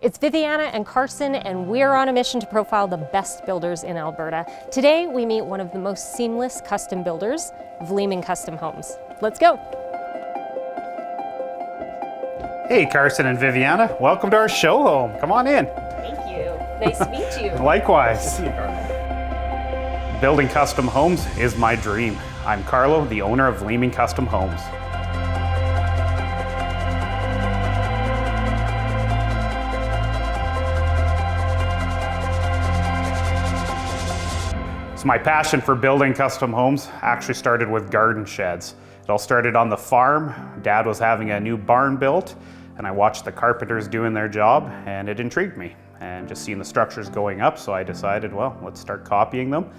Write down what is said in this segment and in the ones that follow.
It's Viviana and Carson, and we're on a mission to profile the best builders in Alberta. Today, we meet one of the most seamless custom builders, Vleeming Custom Homes. Let's go. Hey, Carson and Viviana, welcome to our show home. Come on in. Thank you. Nice to meet you. Likewise. Nice to see you, Carlo. Building custom homes is my dream. I'm Carlo, the owner of Vleeming Custom Homes. So my passion for building custom homes actually started with garden sheds. It all started on the farm. Dad was having a new barn built, and I watched the carpenters doing their job, and it intrigued me. And just seeing the structures going up, so I decided, well, let's start copying them.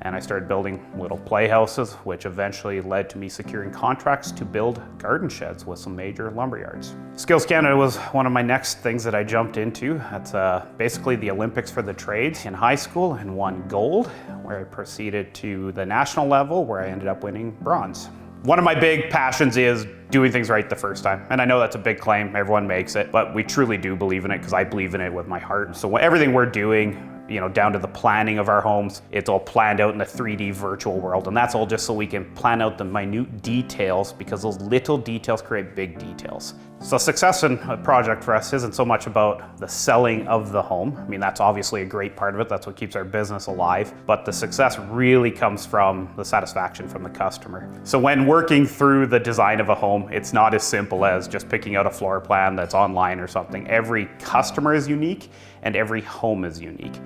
And I started building little playhouses, which eventually led to me securing contracts to build garden sheds with some major lumberyards. Skills Canada was one of my next things that I jumped into. That's basically the Olympics for the trades in high school, and won gold, where I proceeded to the national level, where I ended up winning bronze. One of my big passions is doing things right the first time. And I know that's a big claim, everyone makes it, but we truly do believe in it because I believe in it with my heart. So everything we're doing, down to the planning of our homes, it's all planned out in the 3D virtual world. And that's all just so we can plan out the minute details, because those little details create big details. So success in a project for us isn't so much about the selling of the home. I mean, that's obviously a great part of it. That's what keeps our business alive. But the success really comes from the satisfaction from the customer. So when working through the design of a home, it's not as simple as just picking out a floor plan that's online or something. Every customer is unique and every home is unique.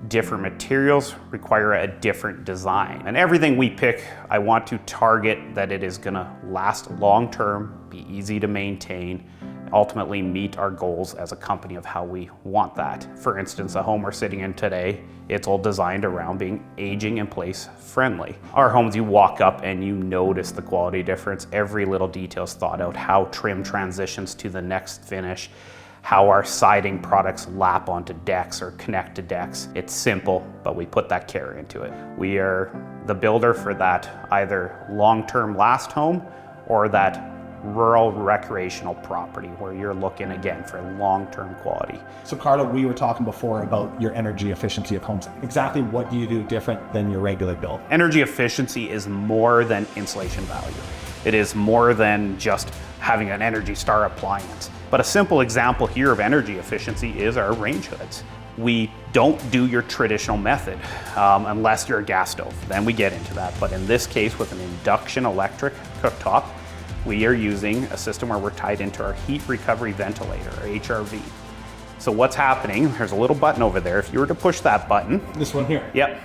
Different materials require a different design. And everything we pick, I want to target that it is gonna last long-term, be easy to maintain, ultimately meet our goals as a company of how we want that. For instance, the home we're sitting in today, it's all designed around being aging in place friendly. Our homes, you walk up and you notice the quality difference. Every little detail is thought out, how trim transitions to the next finish, how our siding products lap onto decks or connect to decks. It's simple, but we put that care into it. We are the builder for that either long-term last home or that rural recreational property where you're looking again for long-term quality. So Carlo, we were talking before about your energy efficiency of homes. Exactly what do you do different than your regular build? Energy efficiency is more than insulation value. It is more than just having an Energy Star appliance. But a simple example here of energy efficiency is our range hoods. We don't do your traditional method unless you're a gas stove. Then we get into that. But in this case, with an induction electric cooktop, we are using a system where we're tied into our heat recovery ventilator, or HRV. So what's happening, there's a little button over there. If you were to push that button. This one here? Yep.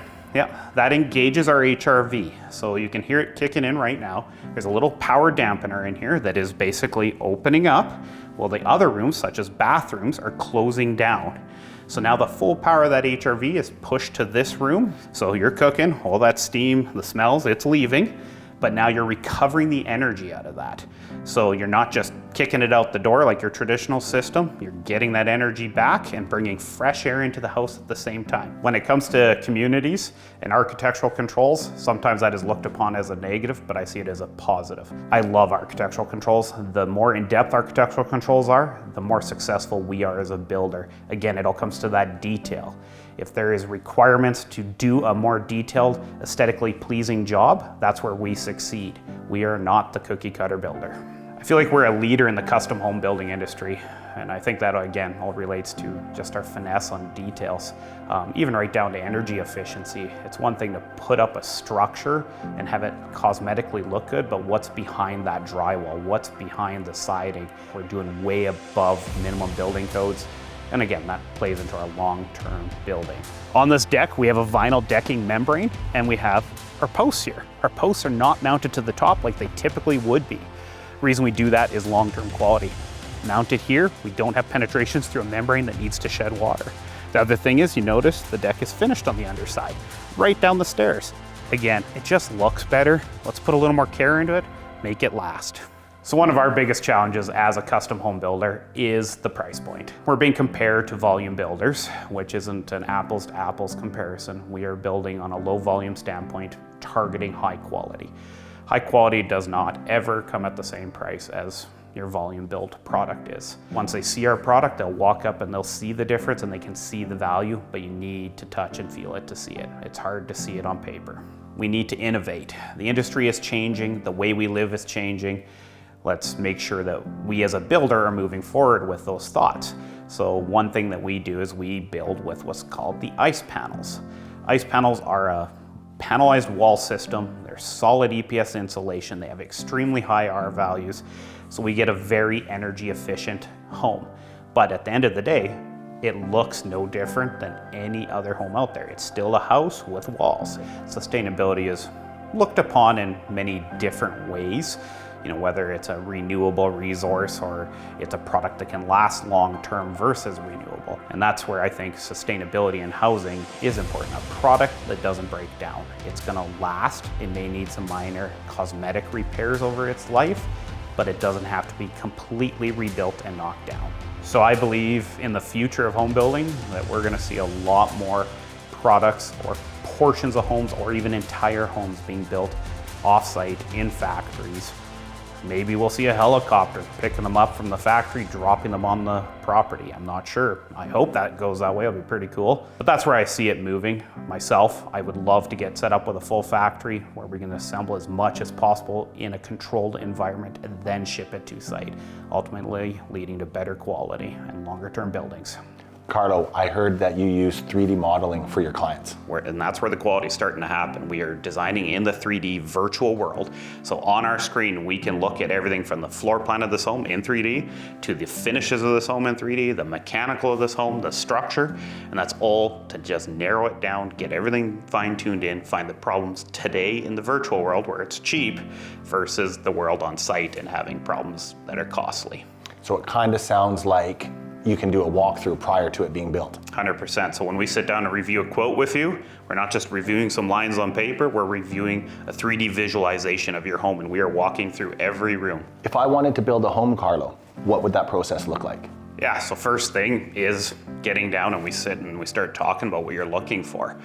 That engages our HRV. So you can hear it kicking in right now. There's a little power dampener in here that is basically opening up, while the other rooms, such as bathrooms, are closing down. So now the full power of that HRV is pushed to this room. So you're cooking, all that steam, the smells, it's leaving. But now you're recovering the energy out of that. So you're not just kicking it out the door like your traditional system, you're getting that energy back and bringing fresh air into the house at the same time. When it comes to communities and architectural controls, sometimes that is looked upon as a negative, but I see it as a positive. I love architectural controls. The more in-depth architectural controls are, the more successful we are as a builder. Again, it all comes to that detail. If there is requirements to do a more detailed, aesthetically pleasing job, that's where we succeed. We are not the cookie cutter builder. I feel like we're a leader in the custom home building industry. And I think that, again, all relates to just our finesse on details, even right down to energy efficiency. It's one thing to put up a structure and have it cosmetically look good, but what's behind that drywall? What's behind the siding? We're doing way above minimum building codes. And again, that plays into our long-term building. On this deck, we have a vinyl decking membrane, and we have our posts here. Our posts are not mounted to the top like they typically would be. The reason we do that is long-term quality. Mounted here, we don't have penetrations through a membrane that needs to shed water. The other thing is, you notice the deck is finished on the underside, right down the stairs. Again, it just looks better. Let's put a little more care into it, make it last. So one of our biggest challenges as a custom home builder is the price point. We're being compared to volume builders, which isn't an apples to apples comparison. We are building on a low volume standpoint, targeting high quality. High quality does not ever come at the same price as your volume build product is. Once they see our product, they'll walk up and they'll see the difference and they can see the value, but you need to touch and feel it to see it. It's hard to see it on paper. We need to innovate. The industry is changing, the way we live is changing. Let's make sure that we as a builder are moving forward with those thoughts. So one thing that we do is we build with what's called the ice panels. Ice panels are a panelized wall system. They're solid EPS insulation. They have extremely high R values. So we get a very energy efficient home. But at the end of the day, it looks no different than any other home out there. It's still a house with walls. Sustainability is looked upon in many different ways. You know, whether it's a renewable resource or it's a product that can last long term versus renewable. And that's where I think sustainability in housing is important. A product that doesn't break down. It's gonna last. It may need some minor cosmetic repairs over its life, but it doesn't have to be completely rebuilt and knocked down. So I believe in the future of home building that we're gonna see a lot more products or portions of homes or even entire homes being built off-site in factories. Maybe we'll see a helicopter picking them up from the factory, dropping them on the property. I'm not sure. I hope that goes that way. It'll be pretty cool. But that's where I see it moving. Myself, I would love to get set up with a full factory where we can assemble as much as possible in a controlled environment and then ship it to site, ultimately leading to better quality and longer term buildings. Carlo, I heard that you use 3D modeling for your clients. And that's where the quality is starting to happen. We are designing in the 3D virtual world. So on our screen, we can look at everything from the floor plan of this home in 3D to the finishes of this home in 3D, the mechanical of this home, the structure, and that's all to just narrow it down, get everything fine-tuned in, find the problems today in the virtual world where it's cheap versus the world on site and having problems that are costly. So it kind of sounds like you can do a walkthrough prior to it being built. 100%. So when we sit down and review a quote with you, we're not just reviewing some lines on paper, we're reviewing a 3D visualization of your home, and we are walking through every room. If I wanted to build a home, Carlo, what would that process look like? Yeah, so first thing is getting down and we sit and we start talking about what you're looking for.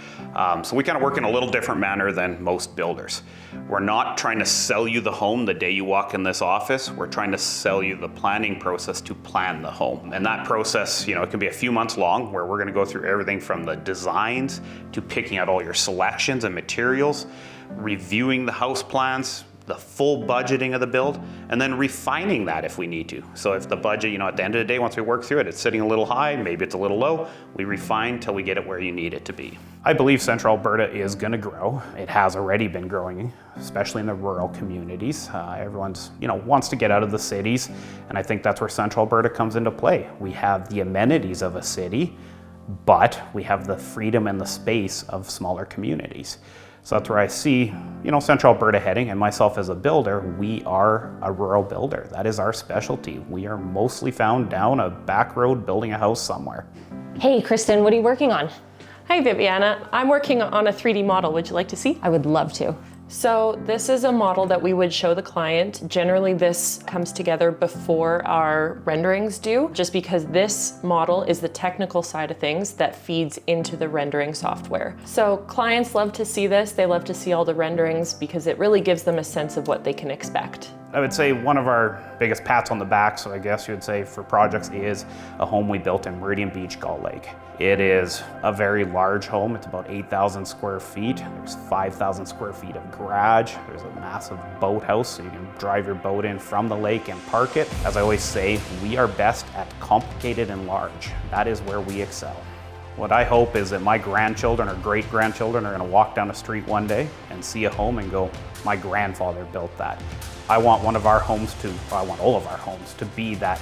So we kind of work in a little different manner than most builders. We're not trying to sell you the home the day you walk in this office. We're trying to sell you the planning process to plan the home. And that process, you know, it can be a few months long where we're going to go through everything from the designs to picking out all your selections and materials, reviewing the house plans, the full budgeting of the build, and then refining that if we need to. So if the budget, you know, at the end of the day, once we work through it, it's sitting a little high, maybe it's a little low, we refine till we get it where you need it to be. I believe Central Alberta is gonna grow. It has already been growing, especially in the rural communities. Everyone's, you know, wants to get out of the cities, and I think that's where Central Alberta comes into play. We have the amenities of a city, but we have the freedom and the space of smaller communities. So that's where I see, you know, Central Alberta heading, and myself as a builder, we are a rural builder. That is our specialty. We are mostly found down a back road building a house somewhere. Hey, Kristen, what are you working on? Hi, Viviana. I'm working on a 3D model. Would you like to see? I would love to. So this is a model that we would show the client. Generally, this comes together before our renderings do, just because this model is the technical side of things that feeds into the rendering software. So clients love to see this. They love to see all the renderings because it really gives them a sense of what they can expect. I would say one of our biggest pats on the back, so I guess you would say for projects, is a home we built in Meridian Beach, Gull Lake. It is a very large home. It's about 8,000 square feet. There's 5,000 square feet of garage. There's a massive boathouse, so you can drive your boat in from the lake and park it. As I always say, we are best at complicated and large. That is where we excel. What I hope is that my grandchildren or great-grandchildren are gonna walk down the street one day and see a home and go, my grandfather built that. I want all of our homes to be that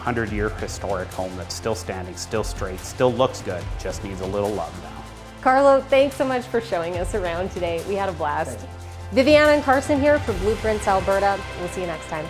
100-year historic home that's still standing, still straight, still looks good, just needs a little love now. Carlo, thanks so much for showing us around today. We had a blast. Viviana and Carson here for Blueprints Alberta. We'll see you next time.